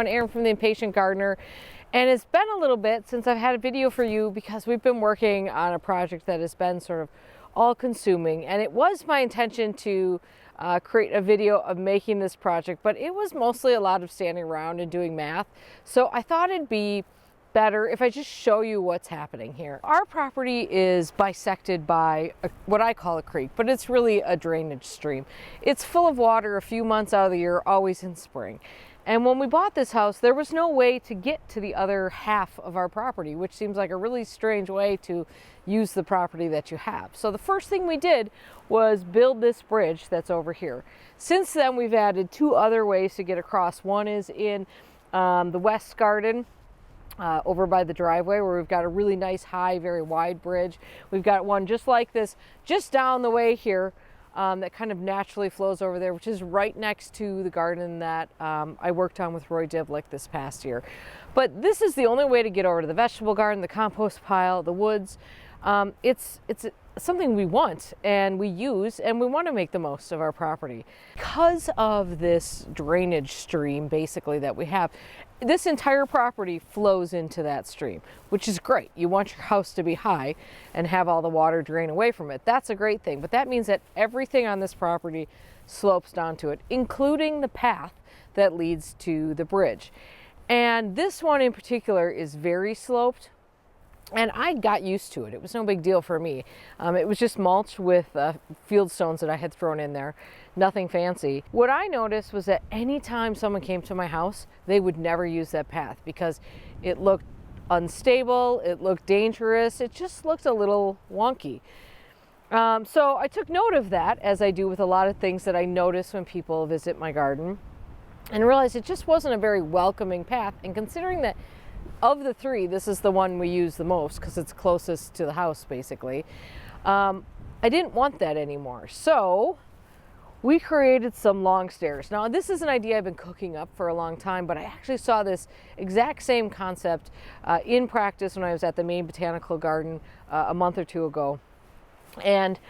I'm Erin from the Impatient Gardener, and it's been a little bit since I've had a video for you because we've been working on a project that has been sort of all-consuming, and it was my intention to create a video of making this project, but it was mostly a lot of standing around and doing math, so I thought it'd be better if I just show you what's happening here. Our property is bisected by what I call a creek, but it's really a drainage stream. It's full of water a few months out of the year, always in spring. And when we bought this house, there was no way to get to the other half of our property, which seems like a really strange way to use the property that you have. So the first thing we did was build this bridge that's over here. Since then, we've added two other ways to get across. One is in the west garden, over by the driveway, where we've got a really nice, high, very wide bridge. We've got one just like this, just down the way here, that kind of naturally flows over there, which is right next to the garden that I worked on with Roy Divlick this past year. But this is the only way to get over to the vegetable garden, the compost pile, the woods. It's something we want and we use, and we want to make the most of our property. Because of this drainage stream basically that we have, this entire property flows into that stream, which is great. You want your house to be high and have all the water drain away from it. That's a great thing, but that means that everything on this property slopes down to it, including the path that leads to the bridge. And this one in particular is very sloped. And I got used to it. It was no big deal for me. It was just mulch with field stones that I had thrown in there. Nothing fancy. What I noticed was that anytime someone came to my house, they would never use that path because it looked unstable, it looked dangerous, it just looked a little wonky. So I took note of that, as I do with a lot of things that I notice when people visit my garden, and realized it just wasn't a very welcoming path. And considering that of the three, this is the one we use the most because it's closest to the house basically, I didn't want that anymore. So we created some long stairs. Now this is an idea I've been cooking up for a long time, but I actually saw this exact same concept in practice when I was at the Maine Botanical Garden a month or two ago. And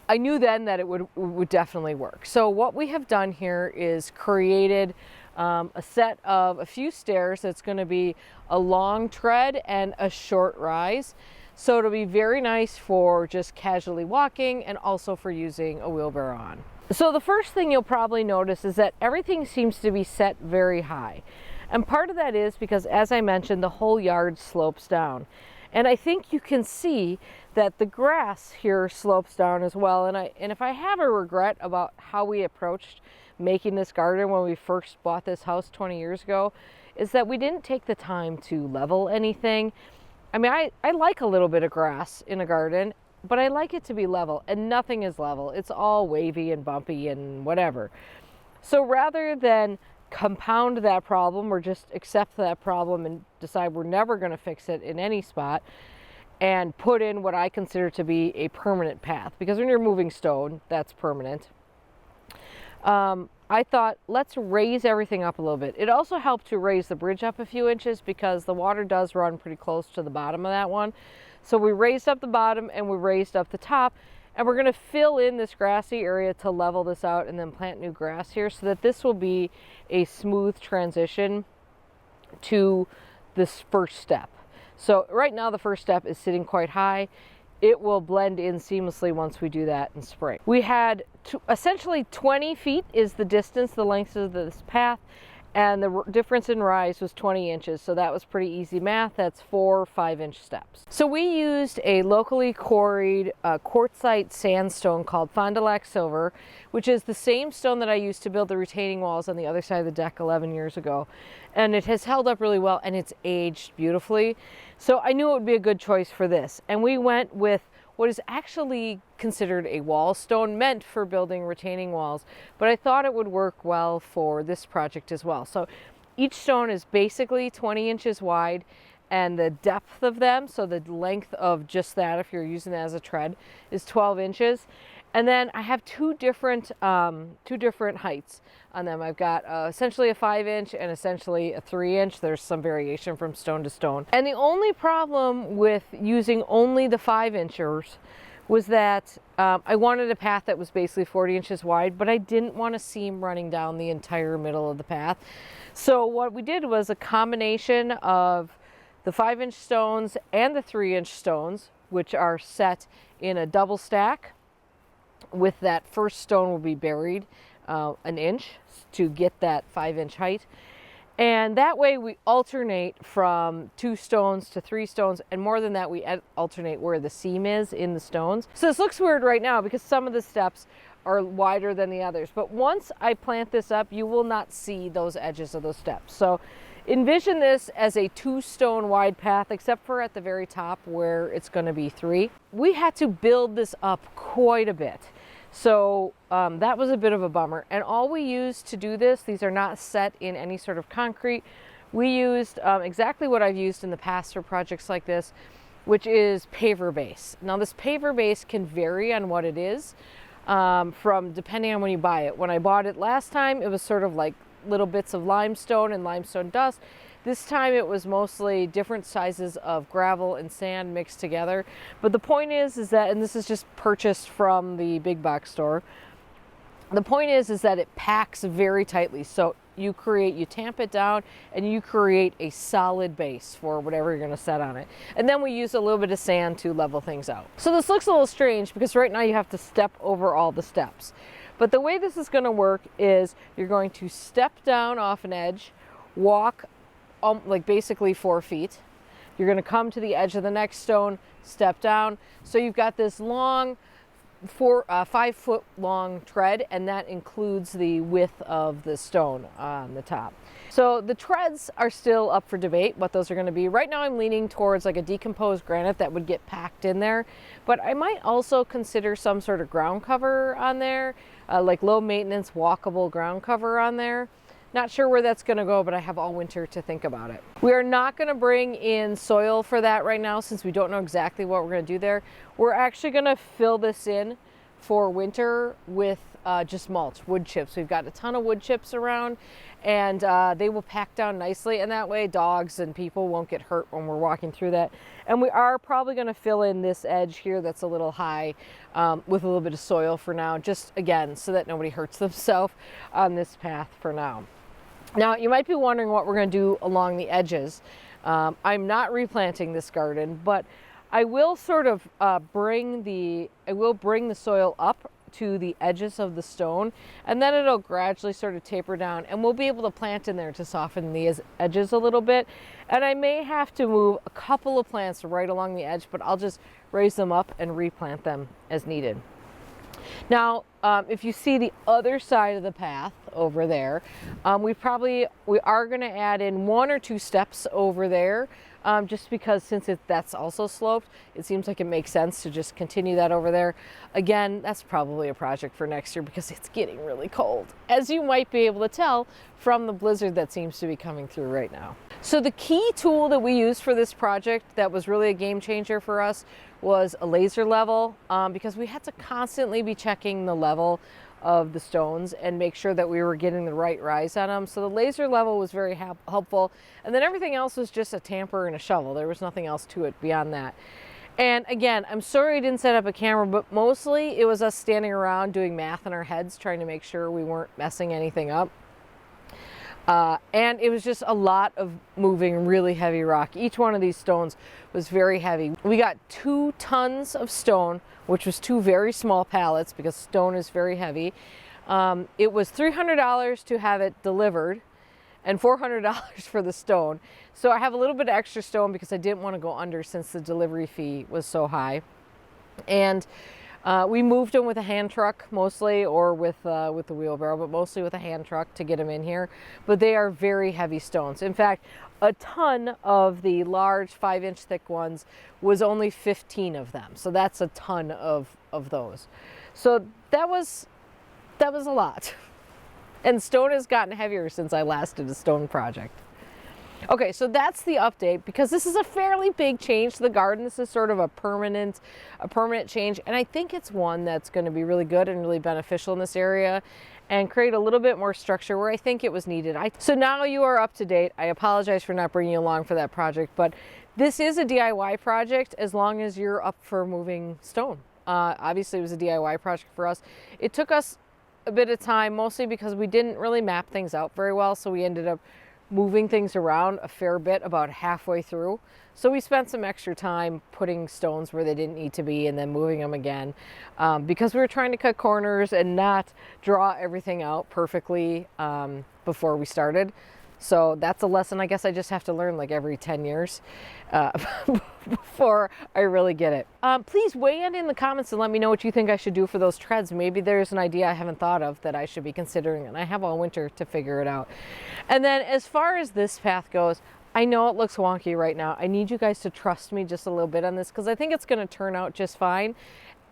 I knew then that it would definitely work. So what we have done here is created a set of a few stairs that's going to be a long tread and a short rise. So it'll be very nice for just casually walking and also for using a wheelbarrow on. So the first thing you'll probably notice is that everything seems to be set very high. And part of that is because, as I mentioned, the whole yard slopes down. And I think you can see that the grass here slopes down as well. And if I have a regret about how we approached making this garden when we first bought this house 20 years ago, is that we didn't take the time to level anything. I mean, I like a little bit of grass in a garden, but I like it to be level, and nothing is level. It's all wavy and bumpy and whatever. So rather than compound that problem or just accept that problem and decide we're never going to fix it in any spot, and put in what I consider to be a permanent path, because when you're moving stone, that's permanent, I thought, let's raise everything up a little bit. It also helped to raise the bridge up a few inches because the water does run pretty close to the bottom of that one. So we raised up the bottom and we raised up the top, and we're going to fill in this grassy area to level this out and then plant new grass here so that this will be a smooth transition to this first step. So right now the first step is sitting quite high. It will blend in seamlessly once we do that in spring. We had essentially 20 feet is the distance, the length of this path, and the difference in rise was 20 inches. So that was pretty easy math. That's 4 5-inch steps. So we used a locally quarried quartzite sandstone called Fond du Lac Silver, which is the same stone that I used to build the retaining walls on the other side of the deck 11 years ago. And it has held up really well, and it's aged beautifully. So I knew it would be a good choice for this. And we went with what is actually considered a wall stone, meant for building retaining walls, but I thought it would work well for this project as well. So each stone is basically 20 inches wide, and the depth of them, so the length of just that, if you're using that as a tread, is 12 inches. And then I have two different heights on them. I've got essentially a 5-inch and essentially a 3-inch. There's some variation from stone to stone. And the only problem with using only the 5-inchers was that I wanted a path that was basically 40 inches wide, but I didn't want a seam running down the entire middle of the path. So what we did was a combination of the 5-inch stones and the 3-inch stones, which are set in a double stack. With that first stone will be buried an inch to get that 5-inch height. And that way we alternate from 2 stones to 3 stones, and more than that, we alternate where the seam is in the stones. So this looks weird right now because some of the steps are wider than the others, but once I plant this up, you will not see those edges of those steps. So envision this as a 2-stone wide path, except for at the very top where it's going to be 3. We had to build this up quite a bit. So that was a bit of a bummer. And all we used to do this, these are not set in any sort of concrete. We used exactly what I've used in the past for projects like this, which is paver base. Now this paver base can vary on what it is, from depending on when you buy it. When I bought it last time, it was sort of like little bits of limestone and limestone dust. This time it was mostly different sizes of gravel and sand mixed together. But the point is that, and this is just purchased from the big box store, the point is that it packs very tightly. So you tamp it down and you create a solid base for whatever you're going to set on it. And then we use a little bit of sand to level things out. So this looks a little strange because right now you have to step over all the steps. But the way this is going to work is you're going to step down off an edge, walk like basically 4 feet. You're going to come to the edge of the next stone, step down. So you've got this long 5 foot long tread, and that includes the width of the stone on the top. So the treads are still up for debate what those are going to be. Right now I'm leaning towards like a decomposed granite that would get packed in there, but I might also consider some sort of ground cover on there, like low maintenance walkable ground cover on there. Not sure where that's going to go, but I have all winter to think about it. We are not going to bring in soil for that right now since we don't know exactly what we're going to do there. We're actually going to fill this in for winter with just mulch, wood chips. We've got a ton of wood chips around, and they will pack down nicely, and that way dogs and people won't get hurt when we're walking through that. And we are probably going to fill in this edge here that's a little high with a little bit of soil for now, just again so that nobody hurts themselves on this path for now. Now, you might be wondering what we're going to do along the edges. I'm not replanting this garden, but I will sort of bring the soil up to the edges of the stone, and then it'll gradually sort of taper down, and we'll be able to plant in there to soften the edges a little bit. And I may have to move a couple of plants right along the edge, but I'll just raise them up and replant them as needed. Now, if you see the other side of the path over there, we are going to add in 1 or 2 steps over there, just because since that's also sloped, it seems like it makes sense to just continue that over there. Again, that's probably a project for next year because it's getting really cold, as you might be able to tell from the blizzard that seems to be coming through right now. So the key tool that we used for this project that was really a game changer for us was a laser level, because we had to constantly be checking the level of the stones and make sure that we were getting the right rise on them. So the laser level was very helpful, and then everything else was just a tamper and a shovel. There was nothing else to it beyond that. And again, I'm sorry I didn't set up a camera, but mostly it was us standing around doing math in our heads trying to make sure we weren't messing anything up. And it was just a lot of moving really heavy rock. Each one of these stones was very heavy. We got 2 tons of stone, which was 2 very small pallets because stone is very heavy. It was $300 to have it delivered and $400 for the stone. So I have a little bit of extra stone because I didn't want to go under since the delivery fee was so high. And we moved them with a hand truck mostly, or with the wheelbarrow, but mostly with a hand truck to get them in here. But they are very heavy stones. In fact, a ton of the large 5-inch thick ones was only 15 of them. So that's a ton of those. So that was a lot. And stone has gotten heavier since I last did a stone project. Okay, so that's the update, because this is a fairly big change to the garden. This is sort of a permanent change, and I think it's one that's going to be really good and really beneficial in this area and create a little bit more structure where I think it was needed. So now you are up to date. I apologize for not bringing you along for that project, but this is a DIY project as long as you're up for moving stone. Obviously it was a DIY project for us. It took us a bit of time, mostly because we didn't really map things out very well. So we ended up moving things around a fair bit about halfway through. So we spent some extra time putting stones where they didn't need to be and then moving them again, because we were trying to cut corners and not draw everything out perfectly before we started. So that's a lesson I guess I just have to learn like every 10 years before I really get it. Please weigh in the comments and let me know what you think I should do for those treads. Maybe there's an idea I haven't thought of that I should be considering, and I have all winter to figure it out. And then as far as this path goes, I know it looks wonky right now. I need you guys to trust me just a little bit on this because I think it's going to turn out just fine.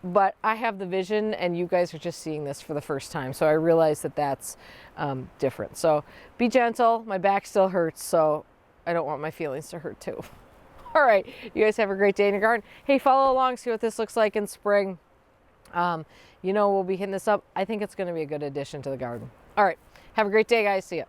But I have the vision and you guys are just seeing this for the first time. So I realize that that's different. So be gentle. My back still hurts, so I don't want my feelings to hurt too. All right, you guys have a great day in your garden. Hey, follow along, see what this looks like in spring. You know, we'll be hitting this up. I think it's going to be a good addition to the garden. All right, have a great day, guys. See ya.